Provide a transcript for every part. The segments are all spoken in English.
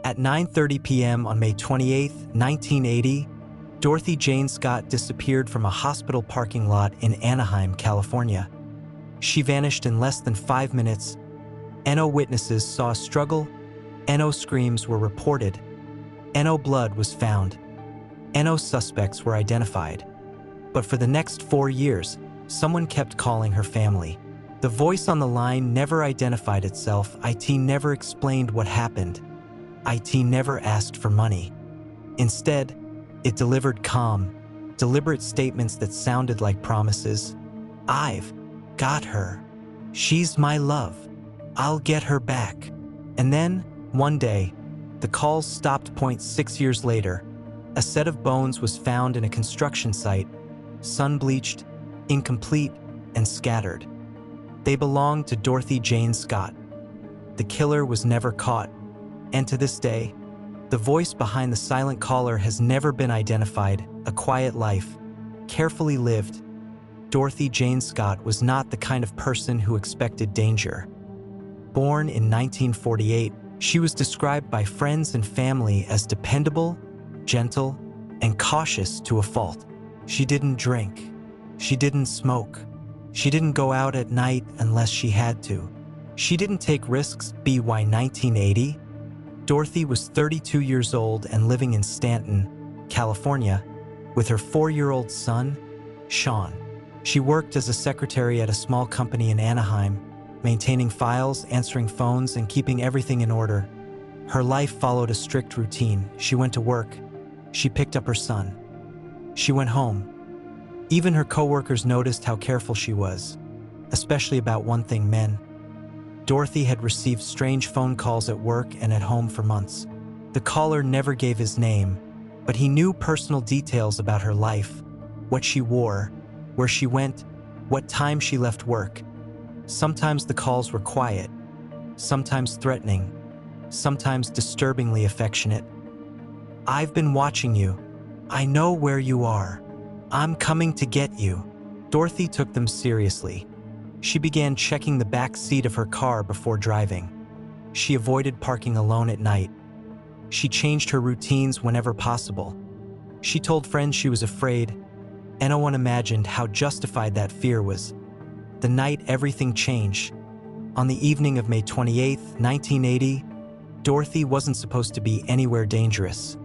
At 9:30 p.m. on May 28, 1980, Dorothy Jane Scott disappeared from a hospital parking lot in Anaheim, California. She vanished in less than 5 minutes. No witnesses saw a struggle. No screams were reported. No blood was found. No suspects were identified. But for the next 4 years, someone kept calling her family. The voice on the line never identified itself. IT never explained what happened. IT never asked for money. Instead, it delivered calm, deliberate statements that sounded like promises. "I've got her. She's my love. I'll get her back." And then, one day, the calls stopped. 6 years later, a set of bones was found in a construction site, sun-bleached, incomplete, and scattered. They belonged to Dorothy Jane Scott. The killer was never caught, and to this day, the voice behind the silent caller has never been identified. A quiet life, carefully lived. Dorothy Jane Scott was not the kind of person who expected danger. Born in 1948, she was described by friends and family as dependable, gentle, and cautious to a fault. She didn't drink. She didn't smoke. She didn't go out at night unless she had to. She didn't take risks. By 1980, Dorothy was 32 years old and living in Stanton, California, with her 4-year-old son, Sean. She worked as a secretary at a small company in Anaheim, maintaining files, answering phones, and keeping everything in order. Her life followed a strict routine. She went to work. She picked up her son. She went home. Even her coworkers noticed how careful she was, especially about one thing: men. Dorothy had received strange phone calls at work and at home for months. The caller never gave his name, but he knew personal details about her life: what she wore, where she went, what time she left work. Sometimes the calls were quiet, sometimes threatening, sometimes disturbingly affectionate. "I've been watching you. I know where you are. I'm coming to get you." Dorothy took them seriously. She began checking the back seat of her car before driving. She avoided parking alone at night. She changed her routines whenever possible. She told friends she was afraid, and no one imagined how justified that fear was. The night everything changed. On the evening of May 28, 1980, Dorothy wasn't supposed to be anywhere dangerous.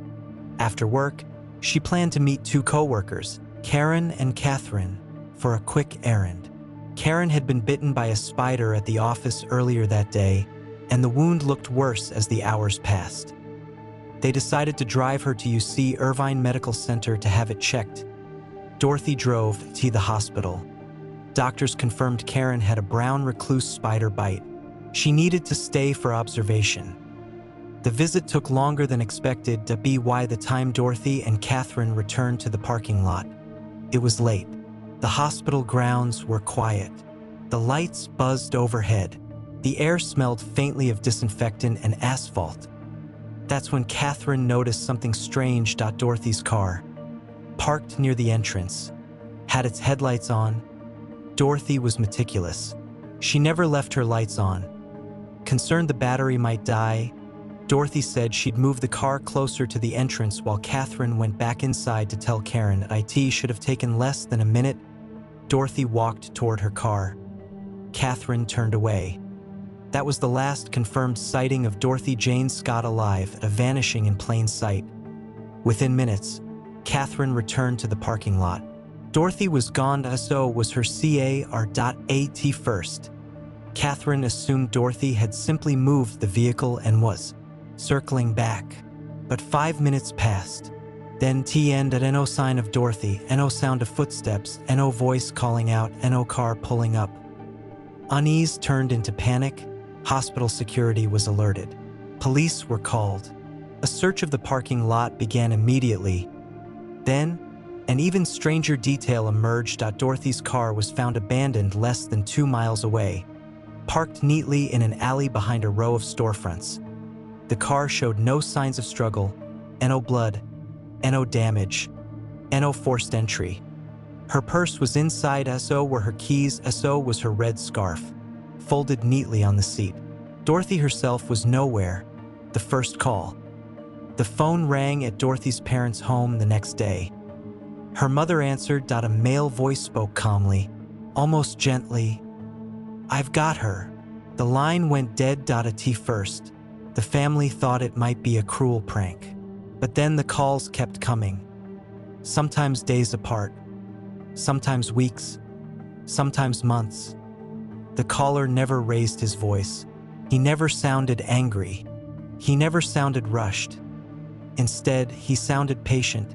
After work, she planned to meet 2 coworkers, Karen and Catherine, for a quick errand. Karen had been bitten by a spider at the office earlier that day, and the wound looked worse as the hours passed. They decided to drive her to UC Irvine Medical Center to have it checked. Dorothy drove to the hospital. Doctors confirmed Karen had a brown recluse spider bite. She needed to stay for observation. The visit took longer than expected. By the time Dorothy and Catherine returned to the parking lot, it was late. The hospital grounds were quiet. The lights buzzed overhead. The air smelled faintly of disinfectant and asphalt. That's when Catherine noticed something strange. Dorothy's car, parked near the entrance, had its headlights on. Dorothy was meticulous. She never left her lights on. Concerned the battery might die, Dorothy said she'd move the car closer to the entrance while Catherine went back inside to tell Karen it should have taken less than a minute. Dorothy walked toward her car. Catherine turned away. That was the last confirmed sighting of Dorothy Jane Scott alive, a vanishing in plain sight. Within minutes, Catherine returned to the parking lot. Dorothy was gone, so was her car. First, Catherine assumed Dorothy had simply moved the vehicle and was circling back. But 5 minutes passed. Then no sign of Dorothy, no sound of footsteps, no voice calling out, no car pulling up. Unease turned into panic. Hospital security was alerted. Police were called. A search of the parking lot began immediately. Then, an even stranger detail emerged. Dorothy's car was found abandoned less than 2 miles away, parked neatly in an alley behind a row of storefronts. The car showed no signs of struggle, no blood, no damage, no forced entry. Her purse was inside, so were her keys, so was her red scarf, folded neatly on the seat. Dorothy herself was nowhere. The first call, The phone rang at Dorothy's parents' home the next day. Her mother answered. A male voice spoke calmly, almost gently. "I've got her." The line went dead. At first, the family thought it might be a cruel prank. But then the calls kept coming. Sometimes days apart, sometimes weeks, sometimes months. The caller never raised his voice. He never sounded angry. He never sounded rushed. Instead, he sounded patient,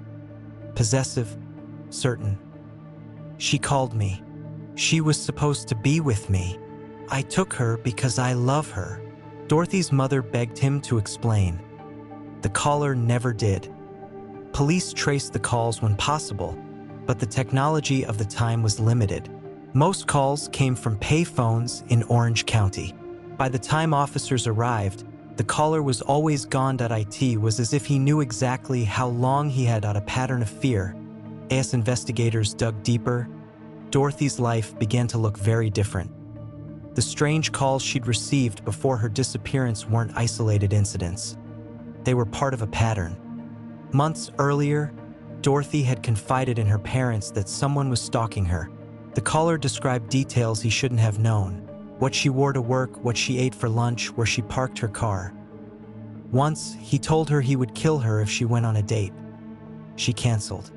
possessive, certain. "She called me. She was supposed to be with me. I took her because I love her." Dorothy's mother begged him to explain. The caller never did. Police traced the calls when possible, but the technology of the time was limited. Most calls came from pay phones in Orange County. By the time officers arrived, the caller was always gone. It was as if he knew exactly how long he had. A pattern of fear. As investigators dug deeper, Dorothy's life began to look very different. The strange calls she'd received before her disappearance weren't isolated incidents. They were part of a pattern. Months earlier, Dorothy had confided in her parents that someone was stalking her. The caller described details he shouldn't have known: what she wore to work, what she ate for lunch, where she parked her car. Once, he told her he would kill her if she went on a date. She canceled.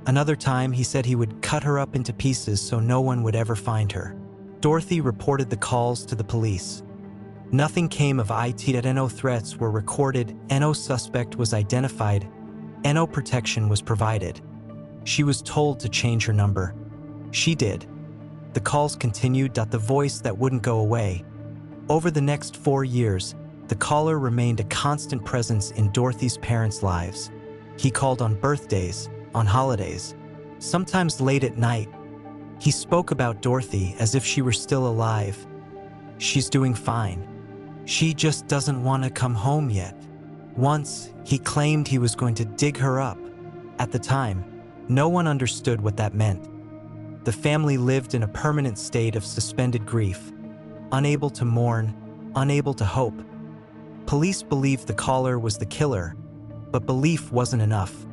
Another time, he said he would cut her up into pieces so no one would ever find her. Dorothy reported the calls to the police. Nothing came of it. No threats were recorded. No suspect was identified. No protection was provided. She was told to change her number. She did. The calls continued. The voice that wouldn't go away. Over the next 4 years, the caller remained a constant presence in Dorothy's parents' lives. He called on birthdays, on holidays, sometimes late at night. He spoke about Dorothy as if she were still alive. "She's doing fine. She just doesn't want to come home yet." Once, he claimed he was going to dig her up. At the time, no one understood what that meant. The family lived in a permanent state of suspended grief, unable to mourn, unable to hope. Police believed the caller was the killer, but belief wasn't enough.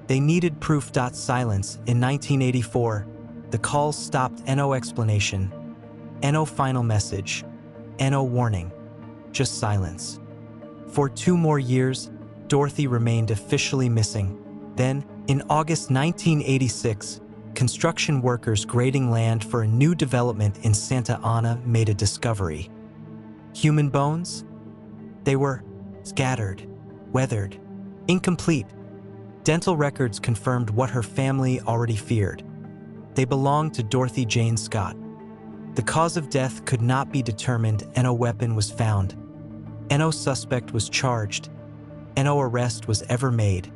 They needed proof. Silence. In 1984, the calls stopped. No explanation. No final message. No warning. Just silence. For 2 more years, Dorothy remained officially missing. Then, in August 1986, construction workers grading land for a new development in Santa Ana made a discovery. Human bones? They were scattered, weathered, incomplete. Dental records confirmed what her family already feared. They belonged to Dorothy Jane Scott. The cause of death could not be determined. No weapon was found. No suspect was charged. No arrest was ever made.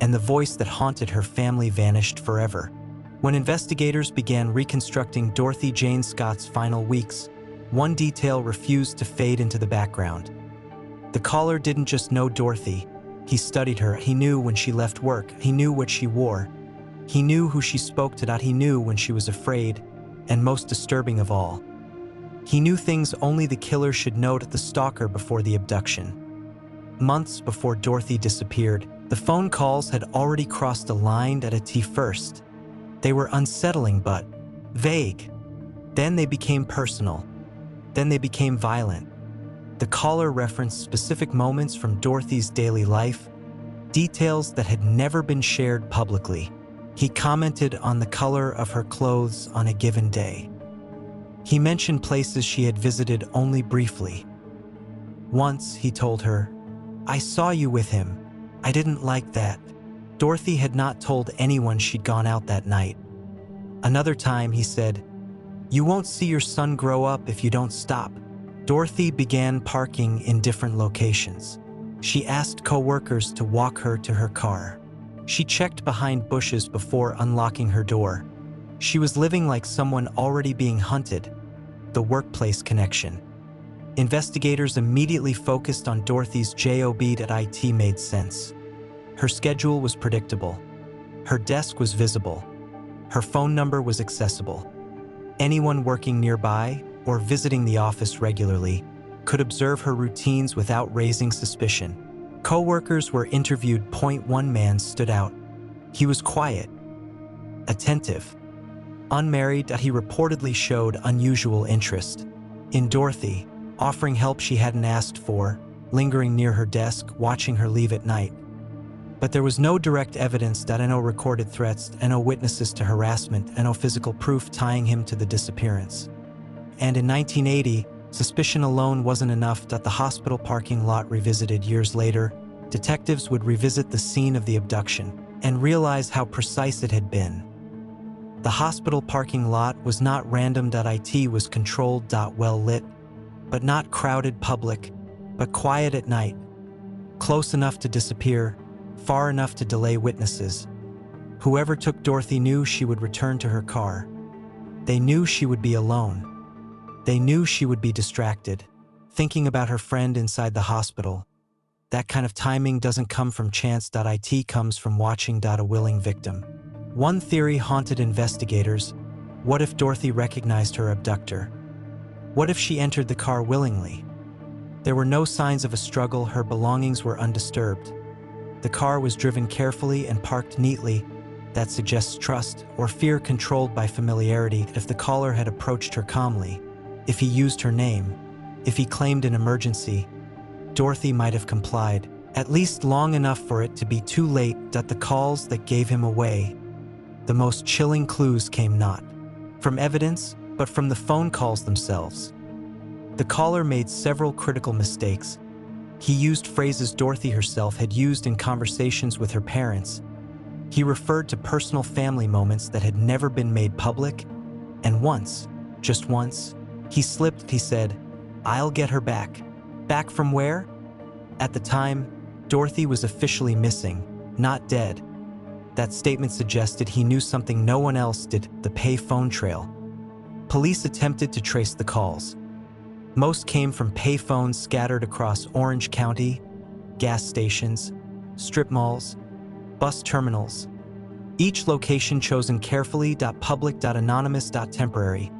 And the voice that haunted her family vanished forever. When investigators began reconstructing Dorothy Jane Scott's final weeks, one detail refused to fade into the background. The caller didn't just know Dorothy. He studied her. He knew when she left work. He knew what she wore. He knew who she spoke to. He knew when she was afraid, and most disturbing of all, he knew things only the killer should know. The stalker before the abduction. Months before Dorothy disappeared, the phone calls had already crossed a line. First, they were unsettling but vague. Then they became personal. Then they became violent. The caller referenced specific moments from Dorothy's daily life, details that had never been shared publicly. He commented on the color of her clothes on a given day. He mentioned places she had visited only briefly. Once, he told her, "I saw you with him. I didn't like that." Dorothy had not told anyone she'd gone out that night. Another time, he said, "You won't see your son grow up if you don't stop." Dorothy began parking in different locations. She asked co-workers to walk her to her car. She checked behind bushes before unlocking her door. She was living like someone already being hunted. The workplace connection. Investigators immediately focused on Dorothy's job. It made sense. Her schedule was predictable. Her desk was visible. Her phone number was accessible. Anyone working nearby or visiting the office regularly could observe her routines without raising suspicion. Co-workers were interviewed. One man stood out. He was quiet, attentive, unmarried. He reportedly showed unusual interest in Dorothy, offering help she hadn't asked for, lingering near her desk, watching her leave at night. But there was no direct evidence. No recorded threats, no witnesses to harassment, no physical proof tying him to the disappearance. And in 1980, suspicion alone wasn't enough. The hospital parking lot revisited years later, detectives would revisit the scene of the abduction and realize how precise it had been. The hospital parking lot was not random. It was controlled, well lit, but not crowded, public, but quiet at night, close enough to disappear, far enough to delay witnesses. Whoever took Dorothy knew she would return to her car. They knew she would be alone. They knew she would be distracted, thinking about her friend inside the hospital. That kind of timing doesn't come from chance. It comes from watching. A willing victim. One theory haunted investigators. What if Dorothy recognized her abductor? What if she entered the car willingly? There were no signs of a struggle. Her belongings were undisturbed. The car was driven carefully and parked neatly. That suggests trust or fear controlled by familiarity. If the caller had approached her calmly, if he used her name, if he claimed an emergency, Dorothy might have complied, at least long enough for it to be too late. The calls that gave him away, the most chilling clues, came not from evidence, but from the phone calls themselves. The caller made several critical mistakes. He used phrases Dorothy herself had used in conversations with her parents. He referred to personal family moments that had never been made public. And once, just once, he slipped. He said, "I'll get her back." Back from where? At the time, Dorothy was officially missing, not dead. That statement suggested he knew something no one else did. The pay phone trail. Police attempted to trace the calls. Most came from pay phones scattered across Orange County, gas stations, strip malls, bus terminals. Each location chosen carefully. Public, anonymous, temporary.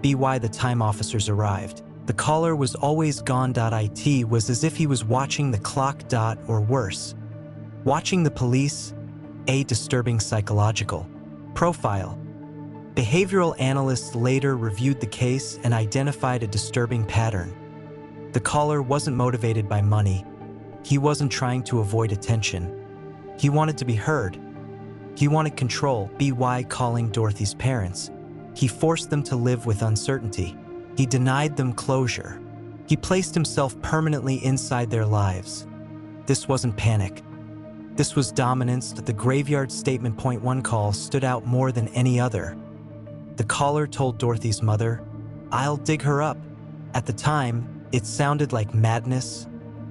By the time officers arrived, the caller was always gone. It was as if he was watching the clock. Or worse, watching the police. A disturbing psychological profile. Behavioral analysts later reviewed the case and identified a disturbing pattern. The caller wasn't motivated by money. He wasn't trying to avoid attention. He wanted to be heard. He wanted control. By calling Dorothy's parents, he forced them to live with uncertainty. He denied them closure. He placed himself permanently inside their lives. This wasn't panic. This was dominance. The graveyard statement. One call stood out more than any other. The caller told Dorothy's mother, "I'll dig her up." At the time, it sounded like madness.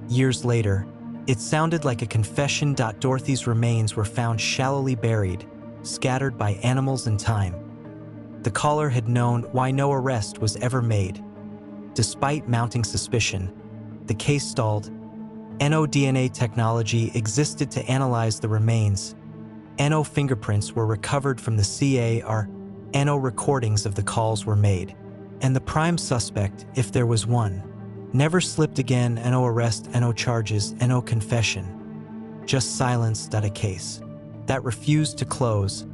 Years later, it sounded like a confession. Dorothy's remains were found shallowly buried, scattered by animals and time. The caller had known why no arrest was ever made. Despite mounting suspicion, the case stalled. NO DNA technology existed to analyze the remains. NO fingerprints were recovered from the CAR. NO recordings of the calls were made. And the prime suspect, if there was one, never slipped again. NO arrest, NO charges, NO confession. Just silence. A case that refused to close.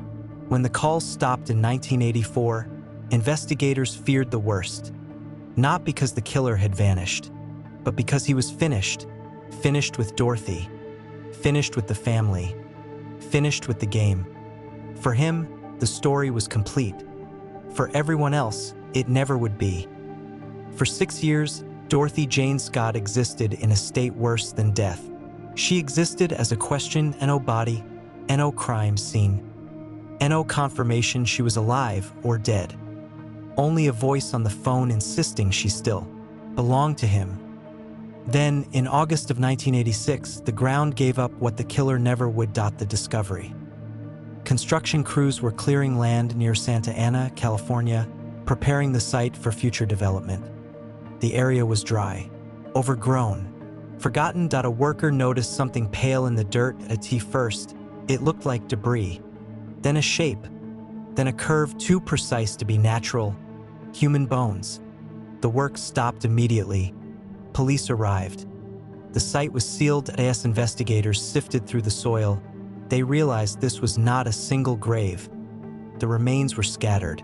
When the calls stopped in 1984, investigators feared the worst. Not because the killer had vanished, but because he was finished. Finished with Dorothy. Finished with the family. Finished with the game. For him, the story was complete. For everyone else, it never would be. For 6 years, Dorothy Jane Scott existed in a state worse than death. She existed as a question. NO body, NO crime scene, NO confirmation she was alive or dead. Only a voice on the phone insisting she still belonged to him. Then, in August of 1986, the ground gave up what the killer never would. The discovery. Construction crews were clearing land near Santa Ana, California, preparing the site for future development. The area was dry, overgrown, forgotten. A worker noticed something pale in the dirt. First, it looked like debris, then a shape, then a curve too precise to be natural. Human bones. The work stopped immediately. Police arrived. The site was sealed as investigators sifted through the soil. They realized this was not a single grave. The remains were scattered.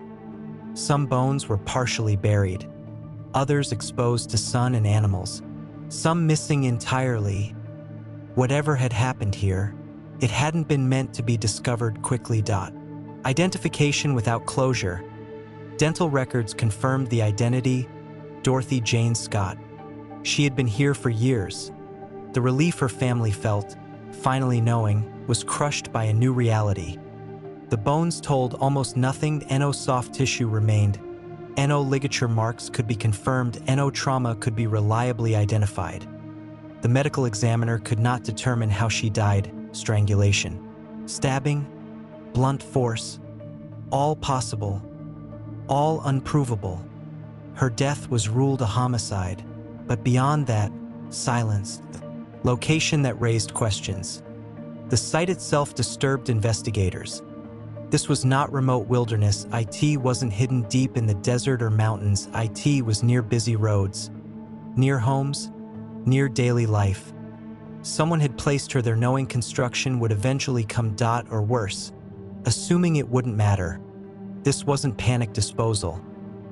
Some bones were partially buried, others exposed to sun and animals, some missing entirely. Whatever had happened here, it hadn't been meant to be discovered quickly. Identification without closure. Dental records confirmed the identity: Dorothy Jane Scott. She had been here for years. The relief her family felt, finally knowing, was crushed by a new reality. The bones told almost nothing. No soft tissue remained. No ligature marks could be confirmed. No trauma could be reliably identified. The medical examiner could not determine how she died: strangulation, stabbing, blunt force. All possible, all unprovable. Her death was ruled a homicide, but beyond that, silence. Location that raised questions. The site itself disturbed investigators. This was not remote wilderness. It wasn't hidden deep in the desert or mountains. It was near busy roads, near homes, near daily life. Someone had placed her there knowing construction would eventually come. Or worse, assuming it wouldn't matter. This wasn't panic disposal.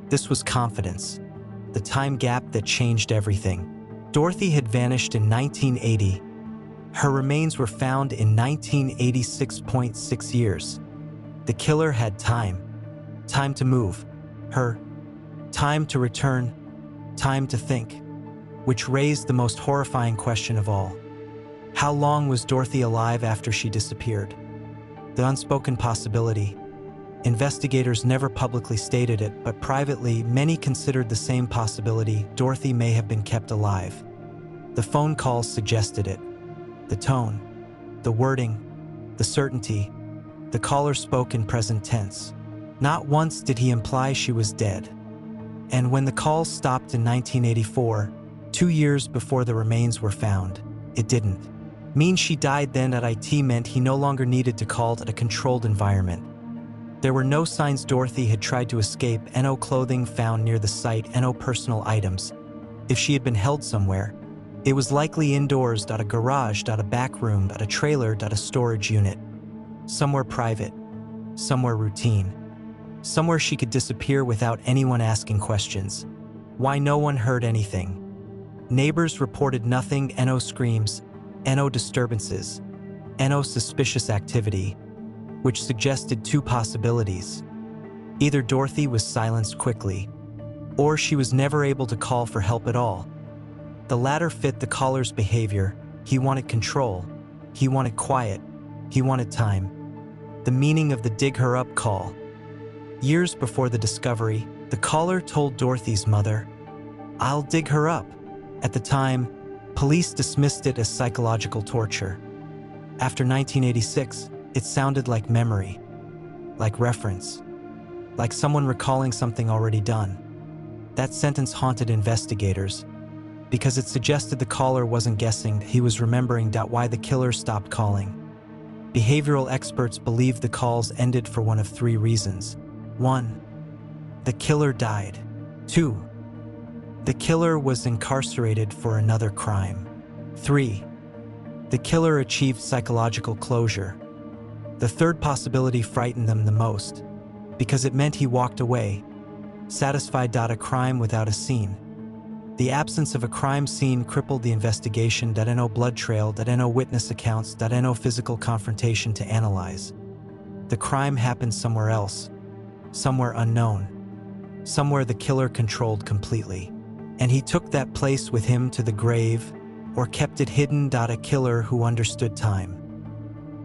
This was confidence. The time gap that changed everything. Dorothy had vanished in 1980. Her remains were found in 1986.6 years. The killer had time. Time to move. Her. Time to return. Time to think. Which raised the most horrifying question of all. How long was Dorothy alive after she disappeared? The unspoken possibility. Investigators never publicly stated it, but privately, many considered the same possibility: Dorothy may have been kept alive. The phone calls suggested it. The tone, the wording, the certainty. The caller spoke in present tense. Not once did he imply she was dead. And when the calls stopped in 1984, 2 years before the remains were found, it didn't mean she died then. It meant he no longer needed to call at a controlled environment. There were no signs Dorothy had tried to escape. No clothing found near the site. No personal items. If she had been held somewhere, it was likely indoors. A garage. A back room. A trailer. A storage unit. Somewhere private. Somewhere routine. Somewhere she could disappear without anyone asking questions. Why no one heard anything? Neighbors reported nothing. No screams. No disturbances. No suspicious activity. Which suggested two possibilities. Either Dorothy was silenced quickly, or she was never able to call for help at all. The latter fit the caller's behavior. He wanted control. He wanted quiet. He wanted time. The meaning of the dig her up call. Years before the discovery, the caller told Dorothy's mother, "I'll dig her up." At the time, police dismissed it as psychological torture. After 1986, it sounded like memory, like reference, like someone recalling something already done. That sentence haunted investigators because it suggested the caller wasn't guessing, he was remembering. Why the killer stopped calling. Behavioral experts believe the calls ended for one of three reasons. 1. The killer died. 2. The killer was incarcerated for another crime. 3. The killer achieved psychological closure. The third possibility frightened them the most, because it meant he walked away, satisfied. A crime without a scene. The absence of a crime scene crippled the investigation. No blood trail. No witness accounts. No physical confrontation to analyze. The crime happened somewhere else, somewhere unknown, somewhere the killer controlled completely. And he took that place with him to the grave, or kept it hidden. A killer who understood time.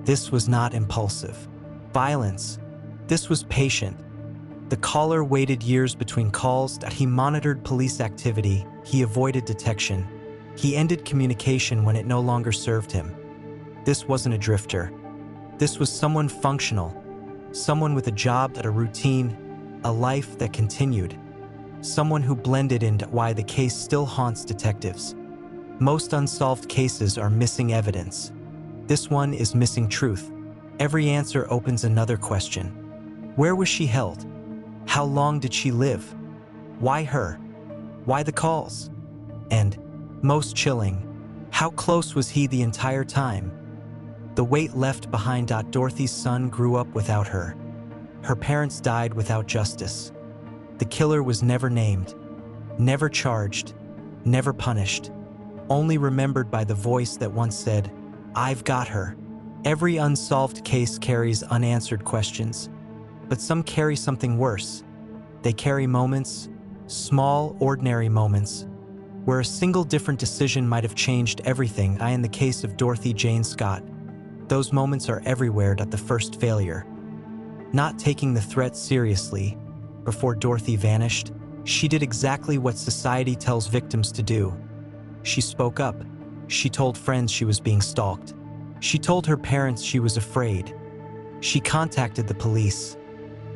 This was not impulsive violence. This was patient. The caller waited years between calls. He monitored police activity. He avoided detection. He ended communication when it no longer served him. This wasn't a drifter. This was someone functional. Someone with a job, a routine, a life that continued. Someone who blended into why the case still haunts detectives. Most unsolved cases are missing evidence. This one is missing truth. Every answer opens another question. Where was she held? How long did she live? Why her? Why the calls? And, most chilling, How close was he the entire time? The weight left behind. Dorothy's son grew up without her. Her parents died without justice. The killer was never named, never charged, never punished, only remembered by the voice that once said, "I've got her." Every unsolved case carries unanswered questions, but some carry something worse. They carry moments, small, ordinary moments, where a single different decision might have changed everything. In the case of Dorothy Jane Scott, those moments are everywhere. The first failure. Not taking the threat seriously. Before Dorothy vanished, she did exactly what society tells victims to do. She spoke up. She told friends she was being stalked. She told her parents she was afraid. She contacted the police.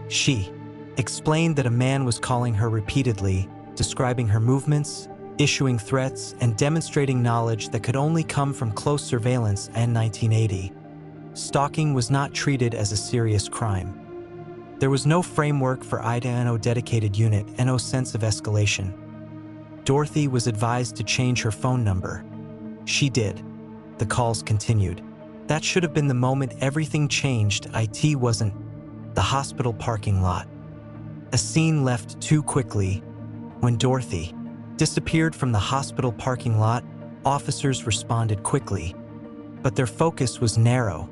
She explained that a man was calling her repeatedly, describing her movements, issuing threats, and demonstrating knowledge that could only come from close surveillance. In 1980, stalking was not treated as a serious crime. There was no framework for no dedicated unit and no sense of escalation. Dorothy was advised to change her phone number. She did. The calls continued. That should have been the moment everything changed. It wasn't. The hospital parking lot. A scene left too quickly. When Dorothy disappeared from the hospital parking lot, officers responded quickly. But their focus was narrow.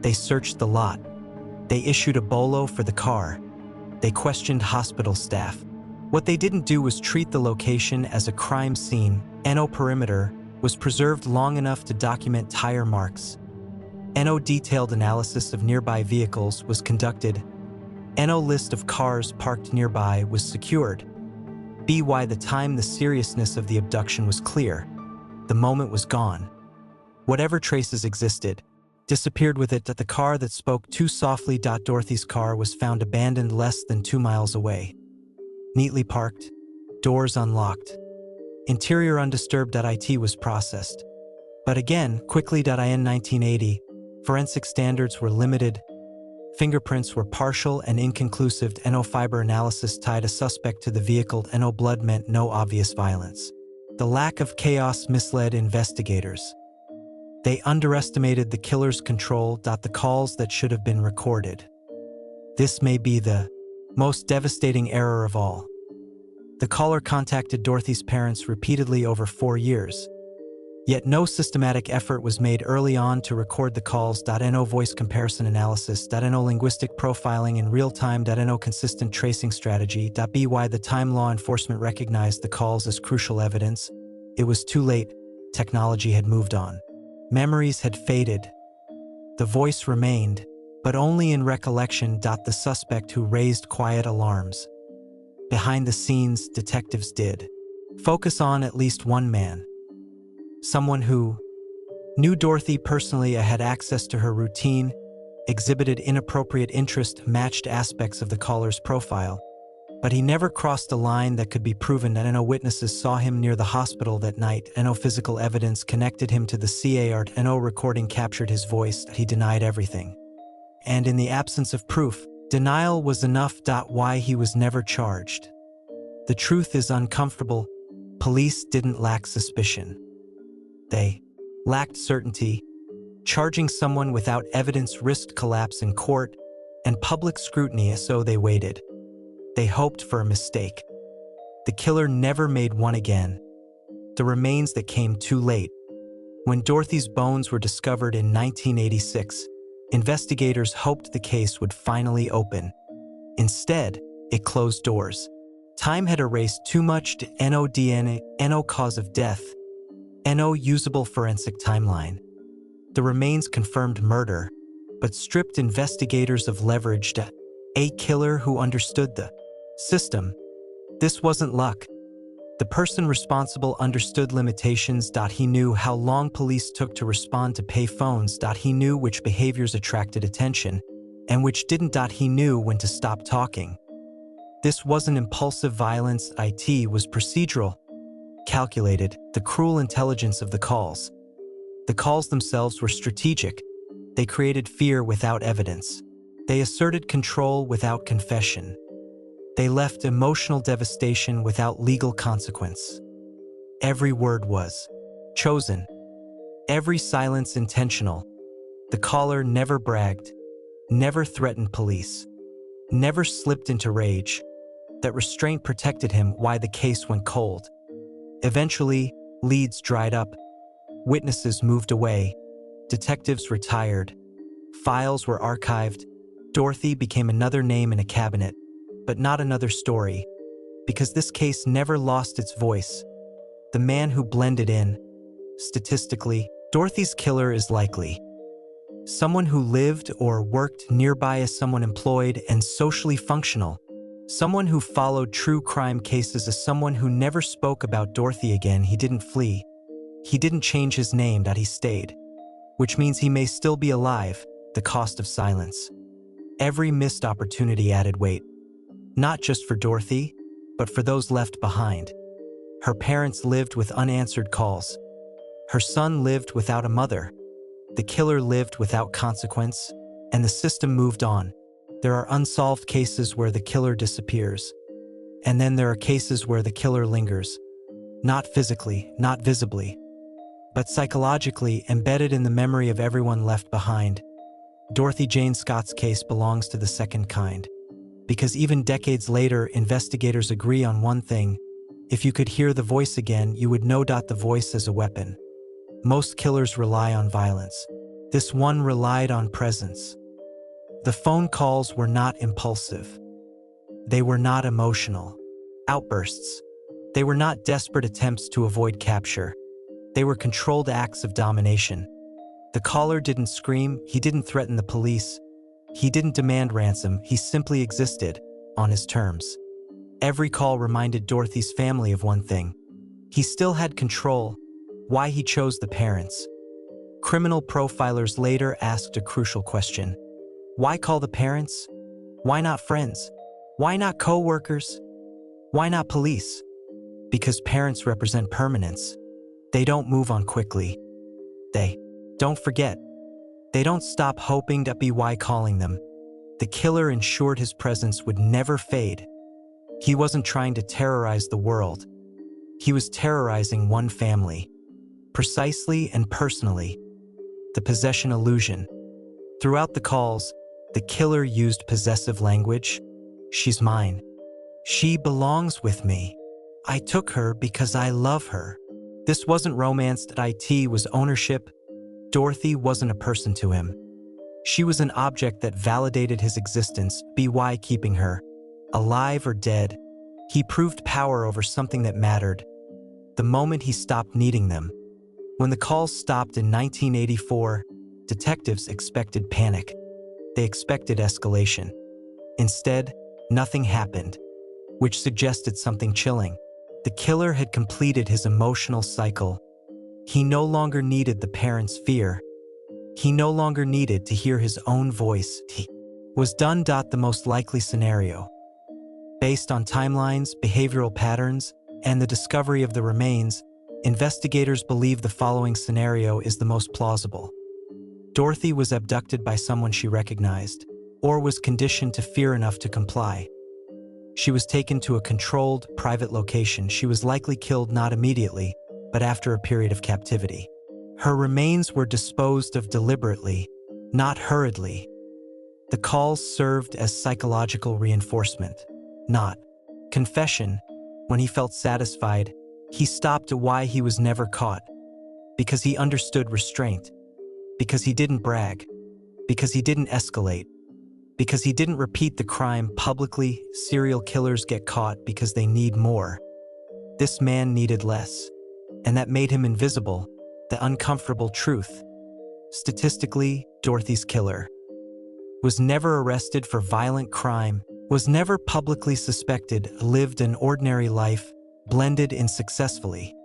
They searched the lot. They issued a bolo for the car. They questioned hospital staff. What they didn't do was treat the location as a crime scene. No perimeter was preserved long enough to document tire marks. No detailed analysis of nearby vehicles was conducted. No list of cars parked nearby was secured. By the time the seriousness of the abduction was clear, the moment was gone. Whatever traces existed disappeared with it. The car that spoke too softly. Dorothy's car was found abandoned less than 2 miles away. Neatly parked, doors unlocked, interior undisturbed. It was processed. But again, quickly. In 1980, forensic standards were limited. Fingerprints were partial and inconclusive. No fiber analysis tied a suspect to the vehicle. No blood meant no obvious violence. The lack of chaos misled investigators. They underestimated the killer's control. The calls that should have been recorded. This may be the most devastating error of all. The caller contacted Dorothy's parents repeatedly over 4 years. Yet no systematic effort was made early on to record the calls. No voice comparison analysis. No linguistic profiling in real time. No consistent tracing strategy. By the time law enforcement recognized the calls as crucial evidence, it was too late. Technology had moved on. Memories had faded. The voice remained, but only in recollection. The suspect who raised quiet alarms. Behind the scenes, detectives did focus on at least one man. Someone who knew Dorothy personally, had access to her routine, exhibited inappropriate interest, matched aspects of the caller's profile. But he never crossed a line that could be proven. No witnesses saw him near the hospital that night. No physical evidence connected him to the CAR. No recording captured his voice. He denied everything. And in the absence of proof, denial was enough. Why he was never charged. The truth is uncomfortable. Police didn't lack suspicion. They lacked certainty. Charging someone without evidence risked collapse in court and public scrutiny, so they waited. They hoped for a mistake. The killer never made one again. The remains that came too late. When Dorothy's bones were discovered in 1986, investigators hoped the case would finally open. Instead, it closed doors. Time had erased too much. No DNA, no cause of death, no usable forensic timeline. The remains confirmed murder, but stripped investigators of leverage. A killer who understood the system. This wasn't luck. The person responsible understood limitations. He knew how long police took to respond to pay phones. He knew which behaviors attracted attention and which didn't. He knew when to stop talking. This wasn't impulsive violence. It was procedural, calculated. The cruel intelligence of the calls. The calls themselves were strategic. They created fear without evidence. They asserted control without confession. They left emotional devastation without legal consequence. Every word was chosen. Every silence intentional. The caller never bragged, never threatened police, never slipped into rage. That restraint protected him while the case went cold. Eventually, leads dried up, witnesses moved away, detectives retired, files were archived. Dorothy became another name in a cabinet, but not another story, because this case never lost its voice. The man who blended in. Statistically, Dorothy's killer is likely someone who lived or worked nearby as someone employed and socially functional. Someone who followed true crime cases as someone who never spoke about Dorothy again. He didn't flee. He didn't change his name, that he stayed. Which means he may still be alive, the cost of silence. Every missed opportunity added weight. Not just for Dorothy, but for those left behind. Her parents lived with unanswered calls. Her son lived without a mother. The killer lived without consequence, and the system moved on. There are unsolved cases where the killer disappears. And then there are cases where the killer lingers. Not physically, not visibly, but psychologically embedded in the memory of everyone left behind. Dorothy Jane Scott's case belongs to the second kind. Because even decades later, investigators agree on one thing. If you could hear the voice again, you would know the voice as a weapon. Most killers rely on violence. This one relied on presence. The phone calls were not impulsive. They were not emotional outbursts. They were not desperate attempts to avoid capture. They were controlled acts of domination. The caller didn't scream, he didn't threaten the police, he didn't demand ransom, he simply existed, on his terms. Every call reminded Dorothy's family of one thing. He still had control, why he chose the parents. Criminal profilers later asked a crucial question. Why call the parents? Why not friends? Why not co-workers? Why not police? Because parents represent permanence. They don't move on quickly. They don't forget. They don't stop hoping to be why calling them. The killer ensured his presence would never fade. He wasn't trying to terrorize the world. He was terrorizing one family. Precisely and personally. The possession illusion. Throughout the calls, the killer used possessive language. She's mine. She belongs with me. I took her because I love her. This wasn't romance, it was ownership. Dorothy wasn't a person to him. She was an object that validated his existence, by keeping her. Alive or dead, he proved power over something that mattered. The moment he stopped needing them. When the calls stopped in 1984, detectives expected panic. They expected escalation. Instead, nothing happened, which suggested something chilling. The killer had completed his emotional cycle. He no longer needed the parents' fear. He no longer needed to hear his own voice. He was done. The most likely scenario. Based on timelines, behavioral patterns, and the discovery of the remains, investigators believe the following scenario is the most plausible. Dorothy was abducted by someone she recognized, or was conditioned to fear enough to comply. She was taken to a controlled, private location. She was likely killed not immediately, but after a period of captivity. Her remains were disposed of deliberately, not hurriedly. The calls served as psychological reinforcement, not confession. When he felt satisfied, he stopped why he was never caught. Because he understood restraint. Because he didn't brag. Because he didn't escalate. Because he didn't repeat the crime publicly. Serial killers get caught because they need more. This man needed less. And that made him invisible, the uncomfortable truth. Statistically, Dorothy's killer was never arrested for violent crime, was never publicly suspected, lived an ordinary life, blended in successfully.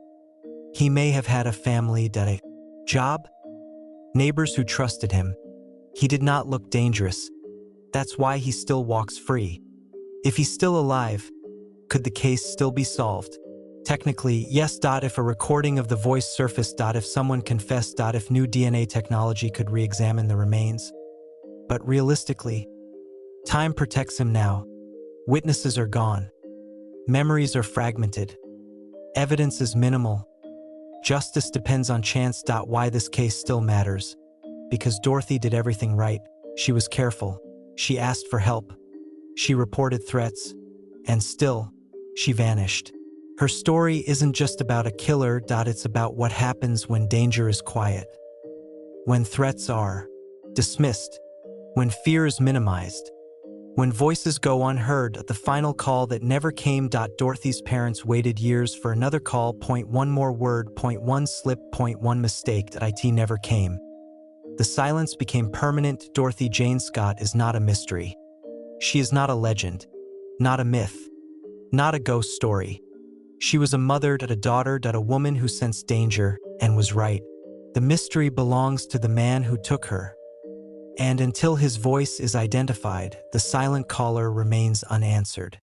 He may have had a family, a job, neighbors who trusted him. He did not look dangerous. That's why he still walks free. If he's still alive, could the case still be solved? Technically, yes. If a recording of the voice surfaced. If someone confessed. If new DNA technology could re-examine the remains. But realistically, time protects him now. Witnesses are gone. Memories are fragmented. Evidence is minimal. Justice depends on chance. Why this case still matters. Because Dorothy did everything right. She was careful. She asked for help. She reported threats. And still, she vanished. Her story isn't just about a killer. It's about what happens when danger is quiet. When threats are dismissed. When fear is minimized. When voices go unheard. The final call that never came. Dorothy's parents waited years for another call. One more word. One slip. One mistake. It never came. The silence became permanent. Dorothy Jane Scott is not a mystery. She is not a legend. Not a myth. Not a ghost story. She was a mother, a daughter, a woman who sensed danger and was right. The mystery belongs to the man who took her. And until his voice is identified, the silent caller remains unanswered.